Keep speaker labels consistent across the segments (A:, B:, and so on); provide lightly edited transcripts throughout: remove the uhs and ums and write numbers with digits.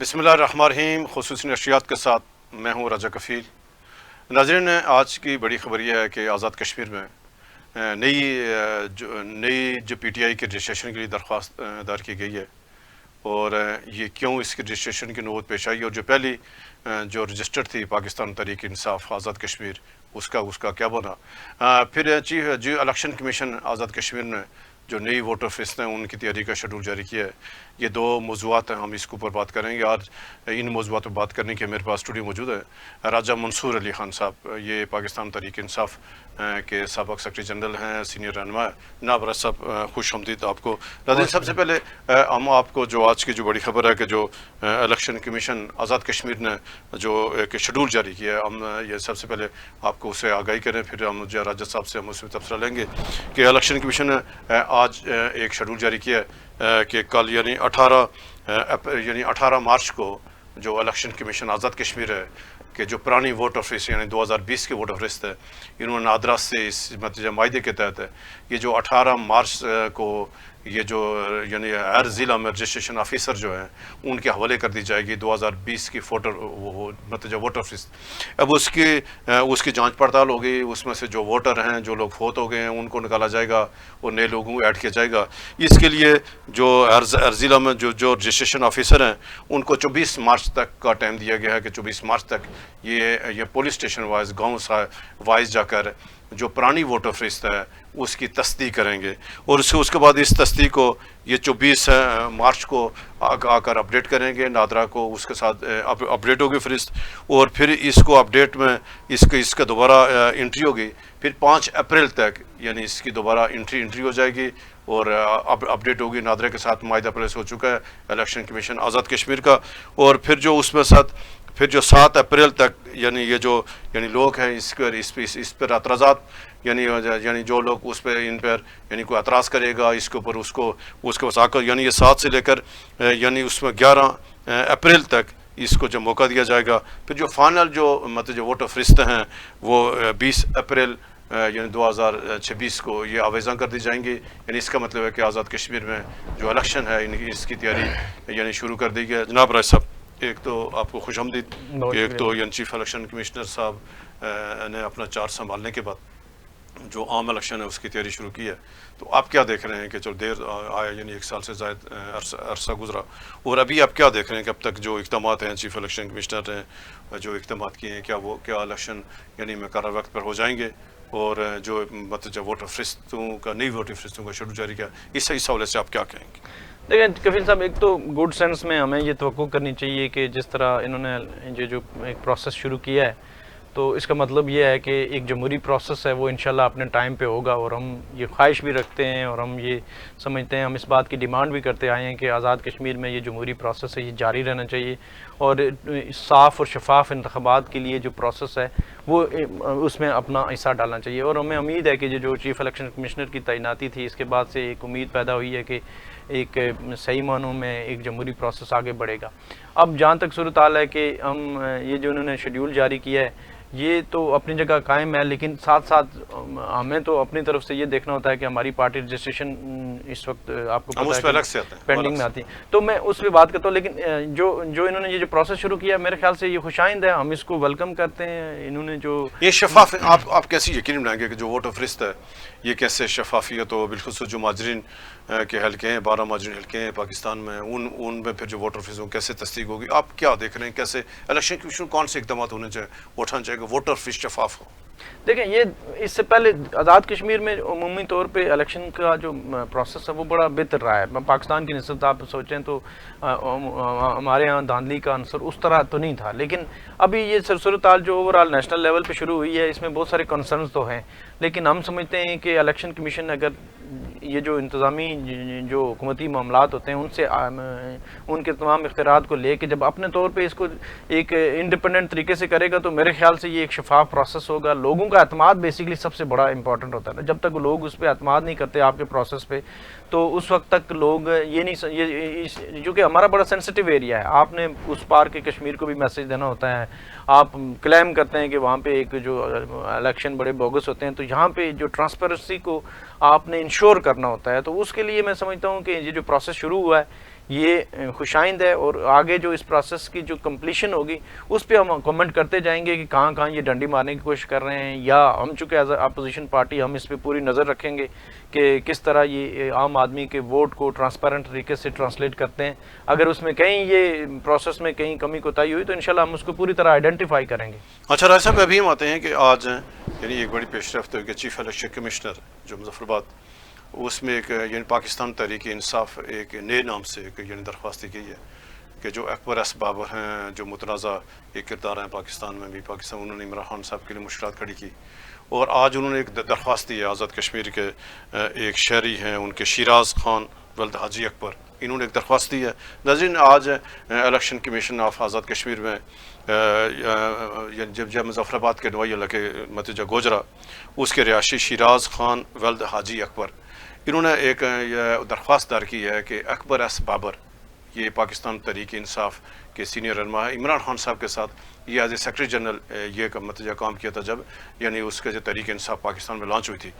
A: بسم اللہ الرحمن الرحیم. خصوصی نشریات کے ساتھ میں ہوں رجا کفیل. ناظرین، آج کی بڑی خبر یہ ہے کہ آزاد کشمیر میں نئی جو پی ٹی آئی کے رجسٹریشن کے لیے درخواست دار کی گئی ہے، اور یہ کیوں اس کی رجسٹریشن کی نوبت پیش آئی، اور جو پہلی جو رجسٹرڈ تھی پاکستان تحریک انصاف آزاد کشمیر، اس کا کیا بنا. پھر جو الیکشن کمیشن آزاد کشمیر نے جو نئی ووٹر فہرست ہیں ان کی تیاری کا شیڈول جاری کیا ہے. یہ دو موضوعات ہیں، ہم اس کے اوپر بات کریں گے. آج ان موضوعات پر بات کرنے کے میرے پاس اسٹوڈیو موجود ہے راجہ منصور علی خان صاحب. یہ پاکستان تحریک انصاف کے سابق سیکرٹری جنرل ہیں، سینئر رہنما. جناب راجہ صاحب، خوش آمدید آپ کو. ناظرین، سب سے پہلے ہم آپ کو جو آج کی جو بڑی خبر ہے کہ جو الیکشن کمیشن آزاد کشمیر نے جو ایک شیڈول جاری کیا ہے، ہم یہ سب سے پہلے آپ کو اسے آگاہی کریں، پھر ہم راجہ صاحب سے ہم اس میں تبصرہ لیں گے کہ الیکشن کمیشن نے آج ایک شیڈول جاری کیا ہے کہ کل یعنی 18 مارچ کو جو الیکشن کمیشن آزاد کشمیر ہے کہ جو پرانی ووٹر فہرست یعنی 2020 کے ووٹر فہرست ہے، انہوں نے نادرا سے اس معاہدے کے تحت یہ جو 18 مارچ کو یہ جو یعنی ہر ضلع میں رجسٹریشن آفیسر جو ہیں ان کے حوالے کر دی جائے گی 2020 کی ووٹر فہرست. اب اس کی جانچ پڑتال ہوگی، اس میں سے جو ووٹر ہیں، جو لوگ فوت ہو گئے ہیں، ان کو نکالا جائے گا اور نئے لوگوں کو ایڈ کیا جائے گا. اس کے لیے جو ہر ضلع میں جو رجسٹریشن آفیسر ہیں ان کو 24 مارچ تک کا ٹائم دیا گیا ہے کہ 24 مارچ تک یہ پولیس اسٹیشن وائز، گاؤں وائز جا کر جو پرانی ووٹر فہرست ہے اس کی تصدیق کریں گے، اور اس کے بعد اس تصدیق کو یہ 24 مارچ کو آ کر اپڈیٹ کریں گے نادرا کو. اس کے ساتھ اپڈیٹ ہوگی فہرست، اور پھر اس کو اپڈیٹ میں اس کا دوبارہ انٹری ہوگی. پھر 5 اپریل تک یعنی اس کی دوبارہ انٹری ہو جائے گی اور اپڈیٹ ہوگی نادرا کے ساتھ. معاہدہ پہلے سے ہو چکا ہے الیکشن کمیشن آزاد کشمیر کا. اور پھر جو اس میں پھر جو 7 اپریل تک یعنی یہ جو لوگ ہیں اس پر اعتراضات یعنی جو لوگ اس پہ ان پر یعنی کوئی اعتراض کرے گا اس کے اوپر اس کے پاس آ کر یعنی یہ 7 سے لے کر یعنی اس میں 11 اپریل تک اس کو جو موقع دیا جائے گا. پھر جو فائنل جو ووٹر فہرست ہیں وہ 20 اپریل یعنی 2026 کو یہ آویزاں کر دی جائیں گی. یعنی اس کا مطلب ہے کہ آزاد کشمیر میں جو الیکشن ہے اس کی تیاری یعنی شروع کر دی گئی ہے. جناب راج صاحب، ایک تو آپ کو خوش آمدید کہ ایک تو یعنی چیف الیکشن کمشنر صاحب نے اپنا چارج سنبھالنے کے بعد جو عام الیکشن ہے اس کی تیاری شروع کی ہے. تو آپ کیا دیکھ رہے ہیں کہ چلو دیر آیا یعنی 1 سال سے زائد عرصہ گزرا، اور ابھی آپ کیا دیکھ رہے ہیں کہ اب تک جو اقدامات ہیں چیف الیکشن کمشنر نے جو اقدامات کیے ہیں، کیا الیکشن یعنی مقررہ وقت پر ہو جائیں گے، اور جو ووٹر فہرستوں کا نئی ووٹر فہرستوں کا شیڈول جاری کیا، اس حوالے سے آپ کیا کہیں گے؟
B: دیکھیں کفیل صاحب، ایک تو گڈ سینس میں ہمیں یہ توقع کرنی چاہیے کہ جس طرح انہوں نے جو ایک پروسیس شروع کیا ہے تو اس کا مطلب یہ ہے کہ ایک جمہوری پروسیس ہے وہ انشاءاللہ اپنے ٹائم پہ ہوگا، اور ہم یہ خواہش بھی رکھتے ہیں اور ہم یہ سمجھتے ہیں، ہم اس بات کی ڈیمانڈ بھی کرتے آئے ہیں کہ آزاد کشمیر میں یہ جمہوری پروسیس ہے یہ جاری رہنا چاہیے، اور صاف اور شفاف انتخابات کے لیے جو پروسیس ہے وہ اس میں اپنا حصہ ڈالنا چاہیے. اور ہمیں امید ہے کہ جو چیف الیکشن کمشنر کی تعیناتی تھی اس کے بعد سے ایک امید پیدا ہوئی ہے کہ ایک صحیح معنوں میں ایک جمہوری پروسیس آگے بڑھے گا. اب جہاں تک صورتحال ہے کہ ہم یہ جو انہوں نے شیڈول جاری کیا ہے یہ تو اپنی جگہ قائم ہے، لیکن ساتھ ساتھ ہمیں تو اپنی طرف سے یہ دیکھنا ہوتا ہے کہ ہماری پارٹی رجسٹریشن اس وقت آپ کو پتہ ہے کہ پینڈنگ میں آتی ہے، تو میں اس پہ بات کرتا ہوں. لیکن جو انہوں نے یہ جو پروسیس شروع کیا میرے خیال سے یہ خوشائند ہے، ہم اس کو ویلکم کرتے ہیں. انہوں نے جو
A: یہ شفاف آپ کیسے یقین بنائیں گے کہ جو ووٹر فہرست ہے یہ کیسے شفافیت ہو؟ بالخصوص جو مہاجرین کے حلقے ہیں، 12 مہاجرین حلقے ہیں پاکستان میں، ان میں پھر جو ووٹر فہرست کیسے تصدیق ہوگی؟ آپ کیا دیکھ رہے ہیں کیسے الیکشن کمیشن کون سے اقدامات ہونے چاہیے اٹھانا چاہیے کہ ووٹر فہرست شفاف ہو؟
B: دیکھیں، یہ اس سے پہلے آزاد کشمیر میں عمومی طور پہ الیکشن کا جو پروسیس ہے وہ بڑا بہتر رہا ہے. پاکستان کی نسبت آپ سوچیں تو ہمارے ہاں دھاندلی کا عنصر اس طرح تو نہیں تھا، لیکن ابھی یہ صورتحال جو اوورآل نیشنل لیول پہ شروع ہوئی ہے اس میں بہت سارے کنسرنز تو ہیں، لیکن ہم سمجھتے ہیں کہ الیکشن کمیشن اگر یہ جو انتظامی جو حکومتی معاملات ہوتے ہیں ان کے تمام اختیارات کو لے کے جب اپنے طور پہ اس کو ایک انڈیپینڈنٹ طریقے سے کرے گا تو میرے خیال سے یہ ایک شفاف پروسیس ہوگا. لوگوں کا اعتماد بیسیکلی سب سے بڑا امپورٹنٹ ہوتا ہے نا. جب تک لوگ اس پہ اعتماد نہیں کرتے آپ کے پروسیس پہ تو اس وقت تک لوگ یہ نہیں، جو کہ ہمارا بڑا سینسٹیو ایریا ہے، آپ نے اس پار کے کشمیر کو بھی میسج دینا ہوتا ہے. آپ کلیم کرتے ہیں کہ وہاں پہ ایک جو الیکشن بڑے بوگس ہوتے ہیں، تو یہاں پہ جو ٹرانسپیرنسی کو آپ نے انشور کرنا ہوتا ہے. تو اس کے لیے میں سمجھتا ہوں کہ یہ جو پروسیس شروع ہوا ہے یہ خوشائند ہے، اور آگے جو اس پروسیس کی جو کمپلیشن ہوگی اس پہ ہم کمنٹ کرتے جائیں گے کہ کہاں کہاں یہ ڈنڈی مارنے کی کوشش کر رہے ہیں، یا ہم چونکہ ایز اے اپوزیشن پارٹی ہم اس پہ پوری نظر رکھیں گے کہ کس طرح یہ عام آدمی کے ووٹ کو ٹرانسپیرنٹ طریقے سے ٹرانسلیٹ کرتے ہیں. اگر اس میں کہیں یہ پروسیس میں کہیں کمی کوتاہی ہوئی تو انشاءاللہ ہم اس کو پوری طرح آئیڈینٹیفائی کریں گے.
A: اچھا راج صاحب، ابھی ہم آتے ہیں کہ آج یعنی ایک بڑی پیش رفت ہے کہ چیف الیکشن کمشنر جو مظفر آباد، اس میں ایک یعنی پاکستان تحریک انصاف ایک نئے نام سے ایک یعنی درخواست دی گئی ہے کہ جو اکبر ایس بابر ہیں، جو متنازع ایک کردار ہیں پاکستان میں بھی، پاکستان انہوں نے عمران خان صاحب کے لیے مشکلات کھڑی کی، اور آج انہوں نے ایک درخواست دی ہے آزاد کشمیر کے ایک شہری ہیں ان کے شیراز خان ولد حاجی اکبر، انہوں نے ایک درخواست دی ہے. ناظرین، آج election commission of Azad Kashmir میں جب مظفر آباد کے نوائی علاقے متیجہ گوجرا، اس کے رہائشی شیراز خان ولد حاجی اکبر، انہوں نے ایک درخواست دار کی ہے کہ اکبر ایس بابر، یہ پاکستان تحریک انصاف کے سینئر رہنما ہے، عمران خان صاحب کے ساتھ یہ ایز اے سیکرٹری جنرل یہ متجہ کام کیا تھا جب یعنی اس کا جو تحریک انصاف پاکستان میں لانچ ہوئی تھی.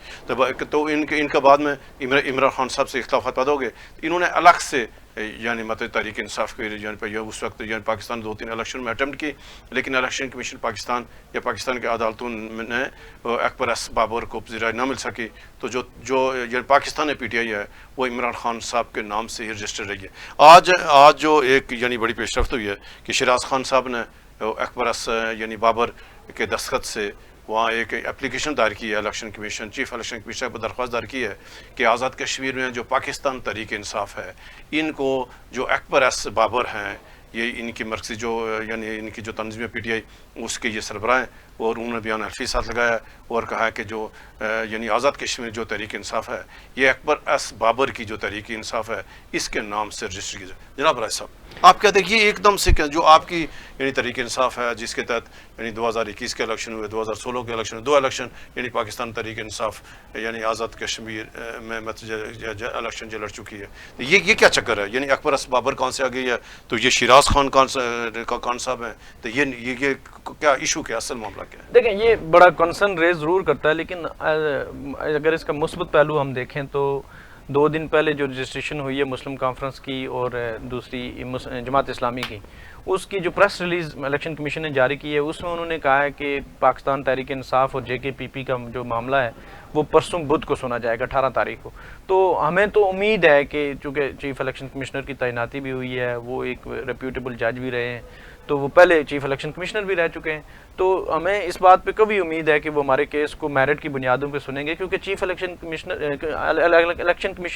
A: تو ان کا بعد میں عمران خان صاحب سے اختلافات پیدا ہو گئے. انہوں نے الگ سے یعنی تحریک انصاف کے یعنی اس وقت یعنی پاکستان 2-3 الیکشن میں اٹیمپٹ کی، لیکن الیکشن کمیشن پاکستان یا پاکستان کے عدالتوں نے اکبر ایس بابر کو پذیرائی نہ مل سکی، تو جو یعنی پاکستان پی ٹی آئی ہے وہ عمران خان صاحب کے نام سے ہی رجسٹر رہی ہے. آج جو ایک یعنی بڑی پیش رفت ہوئی ہے کہ شیراز خان صاحب نے اکبر ایس یعنی بابر کے دستخط سے وہاں ایک اپلیکیشن دائر کی ہے election commission, chief election commission پر درخواست دائر کی ہے کہ آزاد کشمیر میں جو پاکستان تحریک انصاف ہے، ان کو جو اکبر ایس بابر ہیں، یہ ان کی مرکزی جو یعنی ان کی جو تنظیم پی ٹی آئی اس کے یہ سربراہ ہیں، اور انہوں نے بیان حلفی ساتھ لگایا اور کہا ہے کہ جو یعنی آزاد کشمیر جو تحریک انصاف ہے یہ اکبر ایس بابر کی جو تحریک انصاف ہے اس کے نام سے رجسٹر کی جائے. جناب راج صاحب، آپ کیا دیکھیے ایک دم سے جو آپ کی یعنی تحریک انصاف ہے جس کے تحت یعنی 2021 کے الیکشن ہوئے، 2016 کے الیکشن، 2 الیکشن یعنی پاکستان تحریک انصاف یعنی آزاد کشمیر میں الیکشن جو لڑ چکی ہے، یہ کیا چکر ہے؟ یعنی اکبر ایس بابر کون سے آ گئی ہے، تو یہ شیراز خان کون صاحب ہیں، تو یہ کیا ایشو کیا اصل معاملہ کیا ہے؟
B: دیکھیں، یہ بڑا کنسرن ریز ضرور کرتا ہے، لیکن اگر اس کا مثبت پہلو ہم دیکھیں تو 2 دن پہلے جو رجسٹریشن ہوئی ہے مسلم کانفرنس کی اور دوسری جماعت اسلامی کی، اس کی جو پریس ریلیز الیکشن کمیشن نے جاری کی ہے اس میں انہوں نے کہا ہے کہ پاکستان تحریک انصاف اور JKPP کا جو معاملہ ہے وہ پرسوں بدھ کو سنا جائے گا، 18 تاریخ کو. تو ہمیں تو امید ہے کہ چونکہ چیف الیکشن کمشنر کی تعیناتی بھی ہوئی ہے، وہ ایک ریپیوٹیبل جج بھی رہے ہیں، تو وہ پہلے چیف الیکشن کمشنر بھی رہ چکے ہیں، تو ہمیں اس بات پہ کبھی امید ہے کہ وہ ہمارے کیس کو میرٹ کی بنیادوں پہ سنیں گے، کیونکہ چیف الیکشن کمیشن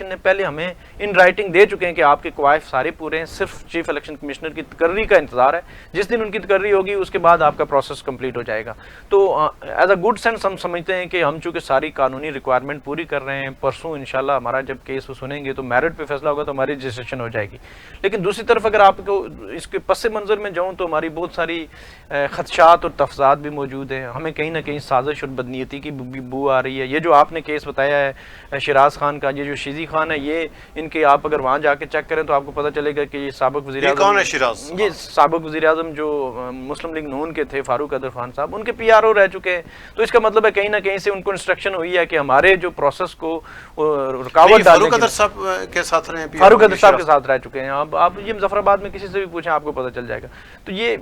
B: نے پہلے ہمیں ان رائٹنگ دے چکے ہیں کہ آپ کے کوائف سارے پورے ہیں، صرف چیف الیکشن کمشنر کی تقرری کا انتظار ہے. جس دن ان کی تقرری ہوگی اس کے بعد آپ کا پروسیس کمپلیٹ ہو جائے گا. تو ایز اے گڈ سینس ہم سمجھتے ہیں کہ ہم چونکہ ساری قانونی ریکوائرمنٹ پوری کر رہے ہیں، پرسوں انشاءاللہ ہمارا جب کیس وہ سنیں گے تو میرٹ پہ فیصلہ ہوگا تو ہماری رجسٹریشن ہو جائے گی. لیکن دوسری طرف اگر آپ کو اس کے پس منظر میں جاؤں تو ہماری بہت ساری خدشات اور تفصیلات بھی موجود ہیں. ہمیں کہیں نہ کہیں سازش اور بدنیتی کی بو آ رہی ہے. یہ جو آپ نے کیس بتایا ہے شیراز خان کا، یہ جو شیزی خان ہے، یہ ان کے آپ اگر وہاں جا کے چیک کریں تو آپ کو پتہ چلے گا کہ یہ سابق وزیر اعظم،
A: کون ہے شیراز؟
B: یہ سابق وزیر اعظم جو مسلم لیگ نون کے تھے، فاروق ادر خان صاحب، ان کے PRO رہ چکے ہیں. تو اس کا مطلب ہے کہیں نہ کہیں سے ان کو انسٹرکشن ہوئی ہے کہ ہمارے جو پروسیس کو رکاوٹ ڈالنے
A: فاروق ادر صاحب کے ساتھ رہے ہیں،
B: فاروق ادر صاحب کے ساتھ رہ چکے ہیں. آپ یہ مظفر آباد میں کسی سے بھی پوچھیں آپ کو پتہ چل جائے گا. تو یہ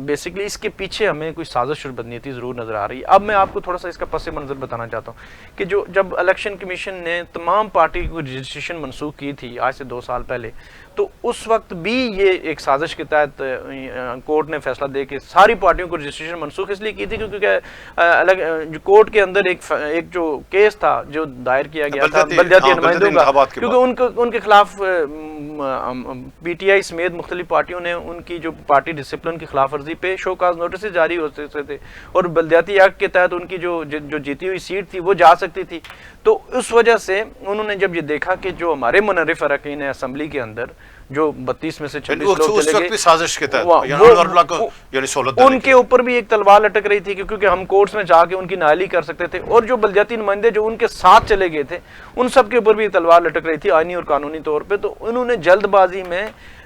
B: بیسکلی اس کے پیچھے ہمیں کوئی سازش اور بدنیتی ضرور نظر آ رہی ہے. اب میں آپ کو تھوڑا سا اس کا پس منظر بتانا چاہتا ہوں کہ جب الیکشن کمیشن نے تمام پارٹی کو رجسٹریشن منسوخ کی تھی آج سے 2 سال پہلے، تو اس وقت بھی یہ ایک سازش کے تحت کورٹ نے فیصلہ دے کے ساری پارٹیوں کو رجسٹریشن منسوخ اس لیے کی تھی کیونکہ کورٹ کے اندر ایک جو کیس تھا جو دائر کیا گیا تھا بلدیاتی نمائندوں کا، کیونکہ ان کے خلاف PTI سمیت مختلف پارٹیوں نے ان کی جو پارٹی ڈسپلن کی خلاف ورزی پہ شو کاز نوٹسز جاری ہو سکتے تھے اور بلدیاتی ایکٹ کے تحت ان کی جو جیتی ہوئی سیٹ تھی وہ جا سکتی تھی. تو اس وجہ سے انہوں نے جب یہ دیکھا کہ جو ہمارے منرف اراکین ہیں اسمبلی کے اندر جو 32 میں سے 26 لوگ چلے گئے،
A: سازش کے تحت
B: ان کے اوپر بھی ایک تلوار لٹک رہی تھی کیونکہ ہم کورٹس میں جا کے ان کی نالی کر سکتے تھے، اور جو بلدیاتی نمائندے جو ان کے ساتھ چلے گئے تھے ان سب کے اوپر بھی تلوار لٹک رہی تھی آئینی اور قانونی طور پہ. تو انہوں نے جلد بازی میں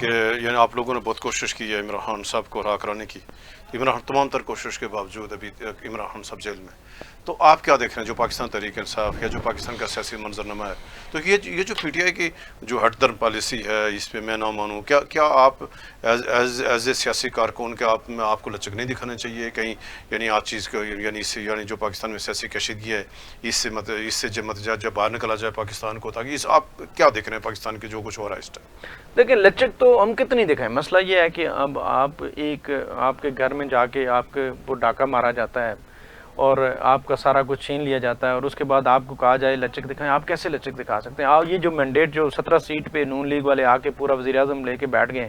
A: کہ یعنی آپ لوگوں نے بہت کوشش کی ہے عمران خان صاحب کو رہا کرانے کی، عمران تمام تر کوشش کے باوجود ابھی عمران خان صاحب جیل میں. تو آپ کیا دیکھ رہے ہیں جو پاکستان تحریک انصاف یا جو پاکستان کا سیاسی منظرنامہ ہے، تو یہ جو پی ٹی آئی کی جو ہٹ درم پالیسی ہے اس پہ میں نہ مانوں، کیا آپ ایز اے سیاسی کارکن کیا آپ کو لچک نہیں دکھانا چاہیے کہیں، یعنی آپ چیز کو یعنی جو پاکستان میں سیاسی کشیدگی ہے اس سے جب باہر نکلا جائے پاکستان کو، تاکہ آپ کیا دیکھ رہے ہیں پاکستان کے جو کچھ ہو رہا ہے اس ٹائم؟
B: دیکھیں لچک تو ہم کتنی دکھائیں، مسئلہ یہ ہے کہ اب آپ کے گھر میں جا کے آپ کے وہ ڈاکہ مارا جاتا ہے اور آپ کا سارا کچھ چھین لیا جاتا ہے، اور اس کے بعد آپ کو کہا جائے لچک دکھائیں. آپ کیسے لچک دکھا سکتے ہیں؟ یہ جو مینڈیٹ جو 17 سیٹ پہ نون لیگ والے آ کے پورا وزیر اعظم لے کے بیٹھ گئے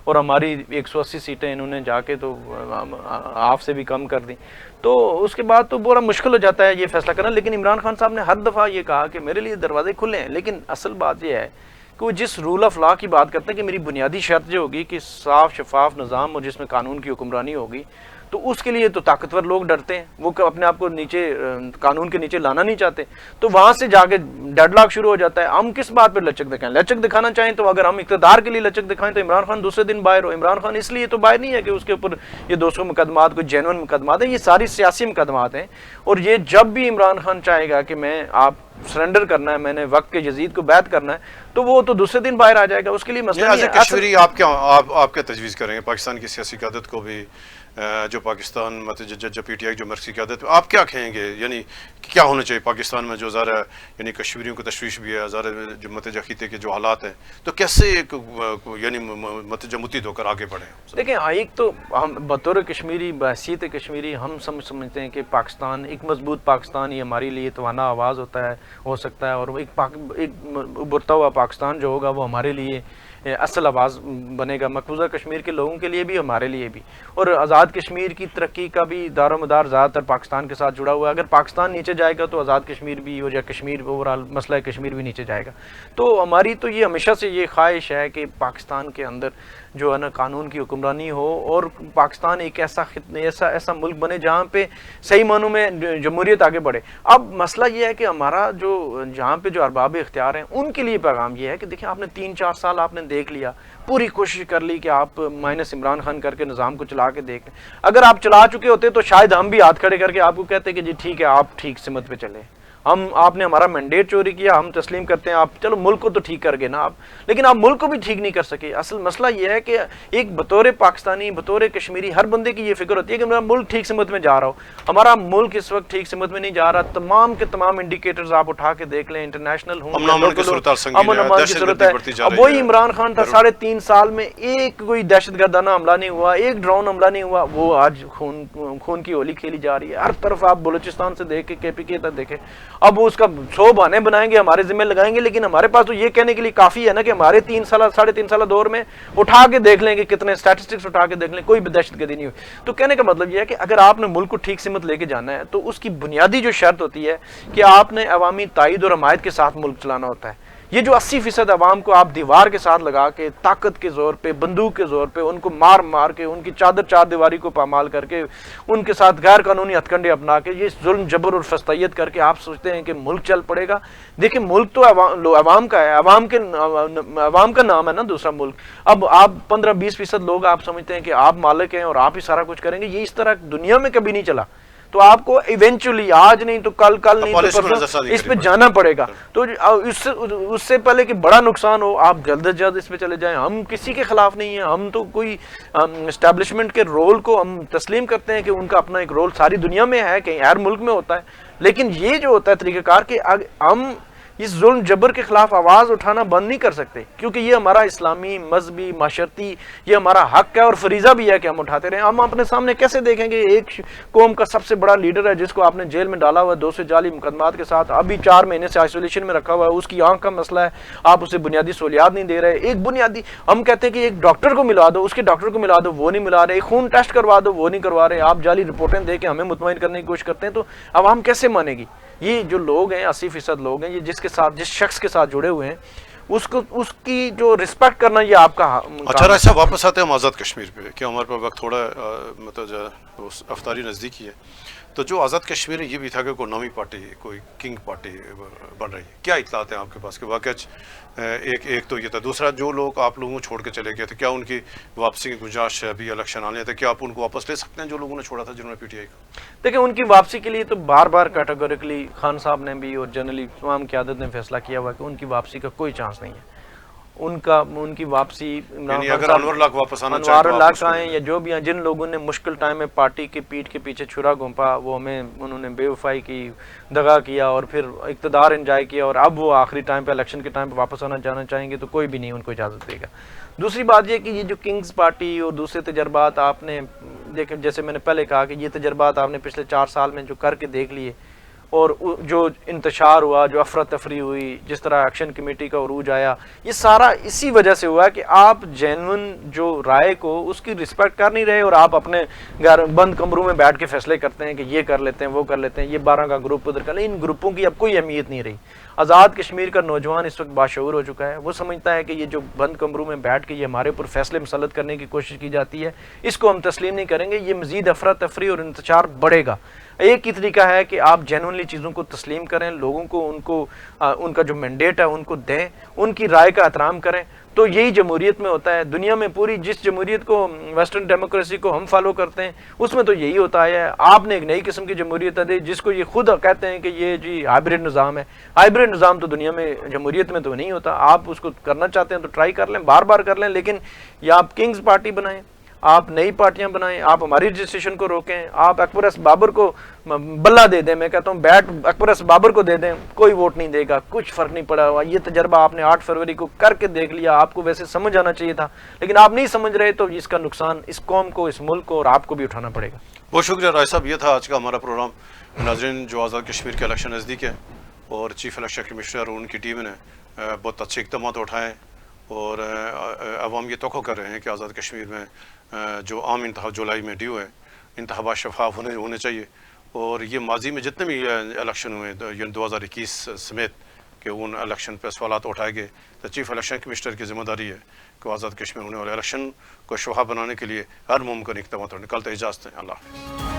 B: اور ہماری 180 سیٹیں انہوں نے جا کے تو آپ سے بھی کم کر دیں، تو اس کے بعد تو بڑا مشکل ہو جاتا ہے یہ فیصلہ کرنا. لیکن عمران خان صاحب نے ہر دفعہ یہ کہا کہ میرے لیے دروازے کھلے ہیں، لیکن اصل بات یہ ہے کہ وہ جس رول آف لا کی بات کرتے ہیں کہ میری بنیادی شرط جو ہوگی کہ صاف شفاف نظام اور جس میں قانون کی حکمرانی ہوگی، تو اس کے لیے تو طاقتور لوگ ڈرتے ہیں، وہ اپنے آپ کو نیچے قانون کے نیچے لانا نہیں چاہتے، تو وہاں سے جا کے ڈیڈ لاک شروع ہو جاتا ہے. ہم کس بات پہ لچک دکھائیں؟ لچک دکھانا چاہیں تو اگر ہم اقتدار کے لیے لچک دکھائیں تو عمران خان دوسرے دن باہر ہو. عمران خان اس لیے تو باہر نہیں ہے کہ اس کے اوپر یہ 200 مقدمات کوئی جینون مقدمات ہیں، یہ ساری سیاسی مقدمات ہیں، اور یہ جب بھی عمران خان چاہے گا کہ میں آپ سرنڈر کرنا ہے، میں نے وقت کے یزید کو بیعت کرنا ہے، تو وہ تو دوسرے دن باہر آ جائے گا. اس کے لیے مسئلہ نہیں ہے.
A: کشمیری آپ کیا تجویز کریں گے پاکستان کی سیاسی قیادت کو بھی، جو پاکستان جو پی ٹی آئی جو مرکزی قیادت، آپ کیا کہیں گے؟ یعنی کیا ہونا چاہیے پاکستان میں جو ظاہر ہے یعنی کشمیریوں کو تشویش بھی ہے، ظاہر جو متوجہ خطے کے جو حالات ہیں، تو کیسے ایک یعنی متوجہ متحد ہو کر آگے بڑھیں؟
B: دیکھیں ایک تو ہم بطور کشمیری، بحیثیت کشمیری ہم سمجھتے ہیں کہ پاکستان ایک مضبوط پاکستان ہی ہمارے لیے توانا آواز ہو سکتا ہے، اور ایک ابھرتا ہوا پاکستان جو ہوگا وہ ہمارے لیے اصل آواز بنے گا، مقبوضہ کشمیر کے لوگوں کے لیے بھی، ہمارے لیے بھی. اور آزاد کشمیر کی ترقی کا بھی دار و مدار زیادہ تر پاکستان کے ساتھ جڑا ہوا ہے. اگر پاکستان نیچے جائے گا تو آزاد کشمیر بھی، اور یا کشمیر اوورآل مسئلہ کشمیر بھی نیچے جائے گا. تو ہماری تو یہ ہمیشہ سے یہ خواہش ہے کہ پاکستان کے اندر جو ہے نا قانون کی حکمرانی ہو، اور پاکستان ایک ایسا ملک بنے جہاں پہ صحیح معنوں میں جمہوریت آگے بڑھے. اب مسئلہ یہ ہے کہ ہمارا جہاں پہ جو ارباب اختیار ہیں ان کے لیے پیغام یہ ہے کہ دیکھیں آپ نے 3-4 سال آپ نے دیکھ لیا، پوری کوشش کر لی کہ آپ مائنس عمران خان کر کے نظام کو چلا کے دیکھ لیں. اگر آپ چلا چکے ہوتے تو شاید ہم بھی ہاتھ کھڑے کر کے آپ کو کہتے کہ جی ٹھیک ہے آپ ٹھیک سمت پہ چلے، آپ نے ہمارا مینڈیٹ چوری کیا، ہم تسلیم کرتے ہیں، آپ چلو ملک کو تو ٹھیک کر گئے نا آپ، لیکن آپ ملک کو بھی ٹھیک نہیں کر سکے. اصل مسئلہ یہ ہے کہ ایک بطور پاکستانی، بطور کشمیری ہر بندے کی یہ فکر ہوتی ہے کہ میرا ملک ٹھیک سمت میں جا رہا ہو. ہمارا ملک اس وقت ٹھیک سمت میں نہیں جا رہا. تمام کے تمام انڈیکیٹرز آپ اٹھا کے دیکھ لیں، انٹرنیشنل امن امان کی ضرورت ہے. اب وہی عمران خان تھا 3.5 سال میں ایک کوئی دہشت گردانہ حملہ نہیں ہوا، ایک ڈرون حملہ نہیں ہوا. وہ آج خون کی ہولی کھیلی جا رہی ہے ہر طرف. آپ بلوچستان سے دیکھ کے کے پی کے تک دیکھیں. اب وہ اس کا 100 بہانے بنائیں گے، ہمارے ذمہ لگائیں گے، لیکن ہمارے پاس تو یہ کہنے کے لیے کافی ہے نا کہ ہمارے 3.5 سال دور میں اٹھا کے دیکھ لیں گے، کتنے اسٹیٹسٹکس اٹھا کے دیکھ لیں، کوئی بھی دہشت گردی نہیں ہوئی. تو کہنے کا مطلب یہ ہے کہ اگر آپ نے ملک کو ٹھیک سمت لے کے جانا ہے تو اس کی بنیادی جو شرط ہوتی ہے کہ آپ نے عوامی تائید اور حمایت کے ساتھ ملک چلانا ہوتا ہے. یہ جو 80% عوام کو آپ دیوار کے ساتھ لگا کے طاقت کے زور پہ، بندوق کے زور پہ ان کو مار کے، ان کی چار دیواری کو پامال کر کے، ان کے ساتھ غیر قانونی ہتھ کنڈے اپنا کے، یہ ظلم جبر اور فسطائیت کر کے آپ سوچتے ہیں کہ ملک چل پڑے گا. دیکھیں ملک تو عوام کا ہے، عوام کا نام ہے نا دوسرا ملک. اب آپ 15-20% لوگ آپ سمجھتے ہیں کہ آپ مالک ہیں اور آپ ہی سارا کچھ کریں گے. یہ اس طرح دنیا میں کبھی نہیں چلا. تو آپ کو ایونچولی آج نہیں تو کل نہیں تو پرسوں اس پہ جانا پڑے گا. تو اس سے پہلے کہ بڑا نقصان ہو آپ جلد از جلد اس پہ چلے جائیں. ہم کسی کے خلاف نہیں ہیں، ہم تو کوئی اسٹیبلشمنٹ کے رول کو ہم تسلیم کرتے ہیں کہ ان کا اپنا ایک رول ساری دنیا میں ہے، کہیں ہر ملک میں ہوتا ہے. لیکن یہ جو ہوتا ہے طریقہ کار کہ ہم اس ظلم جبر کے خلاف آواز اٹھانا بند نہیں کر سکتے، کیونکہ یہ ہمارا اسلامی، مذہبی، معاشرتی یہ ہمارا حق ہے اور فریضہ بھی ہے کہ ہم اٹھاتے رہیں. ہم اپنے سامنے کیسے دیکھیں گے ایک قوم کا سب سے بڑا لیڈر ہے جس کو آپ نے جیل میں ڈالا ہوا ہے 200 جعلی مقدمات کے ساتھ، ابھی 4 مہینے سے آئسولیشن میں رکھا ہوا ہے، اس کی آنکھ کا مسئلہ ہے، آپ اسے بنیادی سہولیات نہیں دے رہے. ایک بنیادی ہم کہتے ہیں کہ ایک ڈاکٹر کو ملا دو، اس کے ڈاکٹر کو ملا دو، وہ نہیں ملا رہے. ایک خون ٹیسٹ کروا دو، وہ نہیں کروا رہے. آپ جعلی رپورٹیں دے کے ہمیں مطمئن کرنے کی کوشش کرتے ہیں. تو عوام کیسے مانے گی؟ یہ جو لوگ ہیں 80% لوگ ہیں یہ جس شخص کے ساتھ جڑے ہوئے ہیں اس کی جو رسپیکٹ کرنا یہ آپ کا.
A: اچھا ایسا واپس آتے ہیں ہم آزاد کشمیر پہ کہ ہمارے پاس وقت تھوڑا مطلب افطاری نزدیکی ہے. تو جو آزاد کشمیر ہے یہ بھی تھا کہ کوئی نامی پارٹی کوئی کنگ پارٹی بن رہی ہے، کیا اطلاعات ہیں آپ کے پاس کہ واقعہ ایک تو یہ تھا، دوسرا جو لوگ آپ لوگوں کو چھوڑ کے چلے گئے تھے کیا ان کی واپسی کی گنجائش ہے؟ ابھی الیکشن آنے تھے، کیا آپ ان کو واپس لے سکتے ہیں جو لوگوں نے چھوڑا تھا جنہوں نے پی ٹی آئی کو؟
B: دیکھیں ان کی واپسی کے لیے تو بار بار کیٹیگوریکلی خان صاحب نے بھی اور جنرلی تمام قیادت نے فیصلہ کیا ہوا کہ ان کی واپسی کا کوئی چانس نہیں ہے. ان کی واپسی
A: یعنی اگر انور لاکھ واپس آنا چاہیں
B: انوار
A: تو
B: اللہ
A: آپ
B: آئیں یا جو بھی ہیں، جن لوگوں نے مشکل ٹائم میں پارٹی کی پیٹھ کے پیچھے چھرا گھونپا، وہ ہمیں انہوں نے بے وفائی کی، دغا کیا اور پھر اقتدار انجوائے کیا، اور اب وہ آخری ٹائم پہ الیکشن کے ٹائم پہ واپس آنا جانا چاہیں گے تو کوئی بھی نہیں ان کو اجازت دے گا. دوسری بات یہ کہ یہ جو کنگز پارٹی اور دوسرے تجربات آپ نے دیکھے، جیسے میں نے پہلے کہا کہ یہ تجربات آپ نے پچھلے 4 سال میں جو کر کے دیکھ لیے، اور جو انتشار ہوا، جو افراتفری ہوئی، جس طرح ایکشن کمیٹی کا عروج آیا، یہ سارا اسی وجہ سے ہوا کہ آپ جینون جو رائے کو اس کی رسپیکٹ کر نہیں رہے، اور آپ اپنے گھر بند کمروں میں بیٹھ کے فیصلے کرتے ہیں کہ یہ کر لیتے ہیں، وہ کر لیتے ہیں، یہ 12 کا گروپ ادھر کر لیں. ان گروپوں کی اب کوئی اہمیت نہیں رہی. آزاد کشمیر کا نوجوان اس وقت باشعور ہو چکا ہے. وہ سمجھتا ہے کہ یہ جو بند کمروں میں بیٹھ کے یہ ہمارے اوپر فیصلے مسلط کرنے کی کوشش کی جاتی ہے، اس کو ہم تسلیم نہیں کریں گے. یہ مزید افراتفری اور انتشار بڑھے گا. ایک ہی طریقہ ہے کہ آپ جینونلی چیزوں کو تسلیم کریں، لوگوں کو ان کا جو مینڈیٹ ہے ان کو دیں، ان کی رائے کا احترام کریں. تو یہی جمہوریت میں ہوتا ہے. دنیا میں پوری جس جمہوریت کو ویسٹرن ڈیموکریسی کو ہم فالو کرتے ہیں اس میں تو یہی ہوتا ہے. آپ نے ایک نئی قسم کی جمہوریت دی جس کو یہ خود کہتے ہیں کہ یہ جی ہائبرڈ نظام ہے. ہائبرڈ نظام تو دنیا میں جمہوریت میں تو نہیں ہوتا. آپ اس کو کرنا چاہتے ہیں تو ٹرائی کر لیں، بار بار کر لیں، لیکن یا آپ کنگز پارٹی بنائیں، آپ نئی پارٹیاں بنائیں، آپ ہماری رجسٹریشن کو روکیں، آپ اکبر ایس بابر کو بلا دے دیں. میں کہتا ہوں بیٹ اکبر ایس بابر کو دے دیں، کوئی ووٹ نہیں دے گا، کچھ فرق نہیں پڑا ہوا. یہ تجربہ آپ نے 8 فروری کو کر کے دیکھ لیا. آپ کو ویسے سمجھ آنا چاہیے تھا لیکن آپ نہیں سمجھ رہے، تو اس کا نقصان اس قوم کو، اس ملک کو اور آپ کو بھی اٹھانا پڑے گا.
A: بہت شکریہ رائے صاحب. یہ تھا آج کا ہمارا پروگرام. ناظرین، جو آزاد کشمیر کے الیکشن نزدیک ہے اور چیف الیکشن کمشنر اور ان کی ٹیم نے بہت اچھے اقدامات اٹھائے ہیں، اور عوام یہ توقع کر رہے ہیں کہ آزاد کشمیر میں جو عام انتخاب جولائی میں ڈیو ہے، انتخابات شفاف ہونے چاہیے. اور یہ ماضی میں جتنے بھی الیکشن ہوئے یعنی 2021 سمیت کہ ان الیکشن پہ سوالات اٹھائے گئے، تو چیف الیکشن کمشنر کی ذمہ داری ہے کہ وہ آزاد کشمیر ہونے والے الیکشن کو شفاف بنانے کے لیے ہر ممکن اقدامات نکالتے. اجازت ہیں. اللہ حافظ.